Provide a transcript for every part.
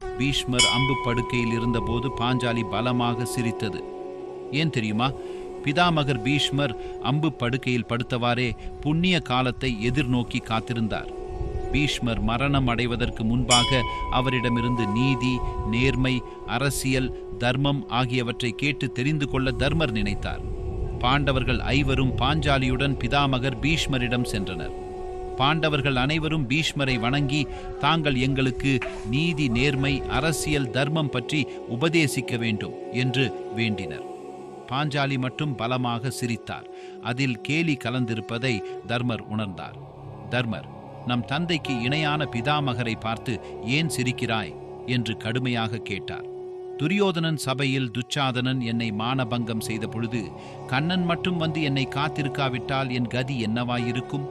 பீஷ்மர் அம்பு படுக்கையில் இருந்தபோது பாஞ்சாலி பலமாக சிரித்தது. ஏன் தெரியுமா? பிதாமகர் பீஷ்மர் அம்பு படுக்கையில் படுத்தவாறே புண்ணிய காலத்தை எதிர்நோக்கி காத்திருந்தார். பீஷ்மர் மரணம் அடைவதற்கு முன்பாக அவரிடமிருந்து நீதி, நேர்மை, அரசியல், தர்மம் ஆகியவற்றை கேட்டு தெரிந்து கொள்ள தர்மர் நினைத்தார். பாண்டவர்கள் ஐவரும் பாஞ்சாலியுடன் பிதாமகர் பீஷ்மரிடம் சென்றனர். பாண்டவர்கள் அனைவரும் பீஷ்மரை வணங்கி தாங்கள் எங்களுக்கு நீதி, நேர்மை, அரசியல், தர்மம் பற்றி உபதேசிக்க வேண்டும் என்று வேண்டினர். பாஞ்சாலி மட்டும் பலமாக சிரித்தார். அதில் கேலி கலந்திருப்பதை தர்மர் உணர்ந்தார். தர்மர், நம் தந்தைக்கு இணையான பிதாமகரை பார்த்து ஏன் சிரிக்கிறாய் என்று கடுமையாக கேட்டார். துரியோதனன் சபையில் துச்சாதனன் என்னை மானபங்கம் செய்த பொழுது கண்ணன் மட்டும் வந்து என்னை காத்திருக்காவிட்டால் என் கதி என்னவாயிருக்கும்?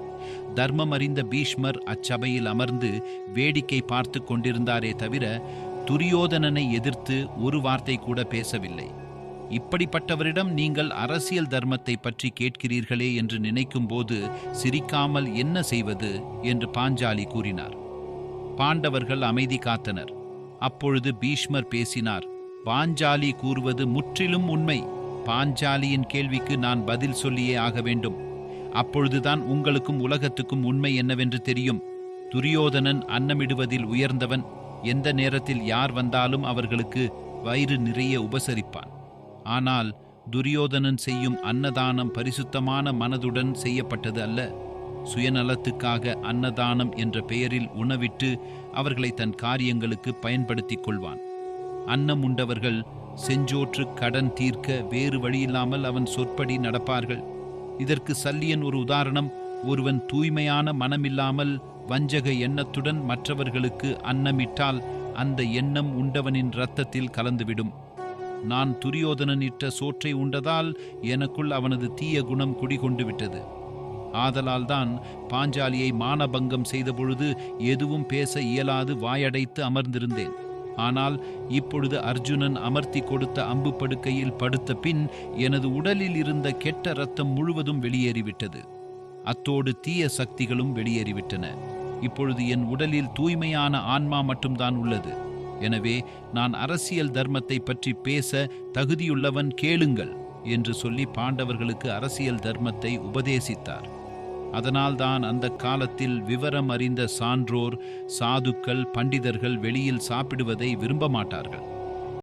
தர்மம் அறிந்த பீஷ்மர் அச்சபையில் அமர்ந்து வேடிக்கை பார்த்து கொண்டிருந்தாரே தவிர துரியோதனனை எதிர்த்து ஒரு வார்த்தை கூட பேசவில்லை. இப்படிப்பட்டவரிடம் நீங்கள் அரசியல் தர்மத்தை பற்றி கேட்கிறீர்களே என்று நினைக்கும் போது சிரிக்காமல் என்ன செய்வது என்று பாஞ்சாலி கூறினார். பாண்டவர்கள் அமைதி காத்தனர். அப்பொழுது பீஷ்மர் பேசினார். பாஞ்சாலி கூறுவது முற்றிலும் உண்மை. பாஞ்சாலியின் கேள்விக்கு நான் பதில் சொல்லியே ஆக வேண்டும். அப்பொழுதுதான் உங்களுக்கும் உலகத்துக்கும் உண்மை என்னவென்று தெரியும். துரியோதனன் அன்னமிடுவதில் உயர்ந்தவன். எந்த நேரத்தில் யார் வந்தாலும் அவர்களுக்கு வயிறு நிறைய உபசரிப்பான். ஆனால் துரியோதனன் செய்யும் அன்னதானம் பரிசுத்தமான மனதுடன் செய்யப்பட்டது அல்ல. சுயநலத்துக்காக அன்னதானம் என்ற பெயரில் உணவிட்டு அவர்களை தன் காரியங்களுக்கு பயன்படுத்திக் கொள்வான். அன்னம் உண்டவர்கள் செஞ்சோற்று கடன் தீர்க்க வேறு வழியில்லாமல் அவன் சொற்படி நடப்பார்கள். இதற்கு சல்லியன் ஒரு உதாரணம். ஒருவன் தூய்மையான மனமில்லாமல் வஞ்சக எண்ணத்துடன் மற்றவர்களுக்கு அன்னமிட்டால் அந்த எண்ணம் உண்டவனின் இரத்தத்தில் கலந்துவிடும். நான் துரியோதனன் இட்ட சோற்றை உண்டதால் எனக்குள் அவனது தீய குணம் குடிகொண்டு விட்டது. ஆதலால்தான் பாஞ்சாலியை மானபங்கம் செய்தபொழுது எதுவும் பேச இயலாது வாயடைத்து அமர்ந்திருந்தேன். ஆனால் இப்பொழுது அர்ஜுனன் அமர்த்தி கொடுத்த அம்பு படுக்கையில் படுத்த பின் எனது உடலில் இருந்த கெட்ட இரத்தம் முழுவதும் வெளியேறிவிட்டது. அத்தோடு தீய சக்திகளும் வெளியேறிவிட்டன. இப்பொழுது என் உடலில் தூய்மையான ஆன்மா மட்டும்தான் உள்ளது. எனவே நான் அரசியல் தர்மத்தை பற்றி பேச தகுதியுள்ளவன், கேளுங்கள் என்று சொல்லி பாண்டவர்களுக்கு அரசியல் தர்மத்தை உபதேசித்தார். அதனால்தான் அந்த காலத்தில் விவரம் அறிந்த சான்றோர், சாதுக்கள், பண்டிதர்கள் வெளியில் சாப்பிடுவதை விரும்ப மாட்டார்கள்.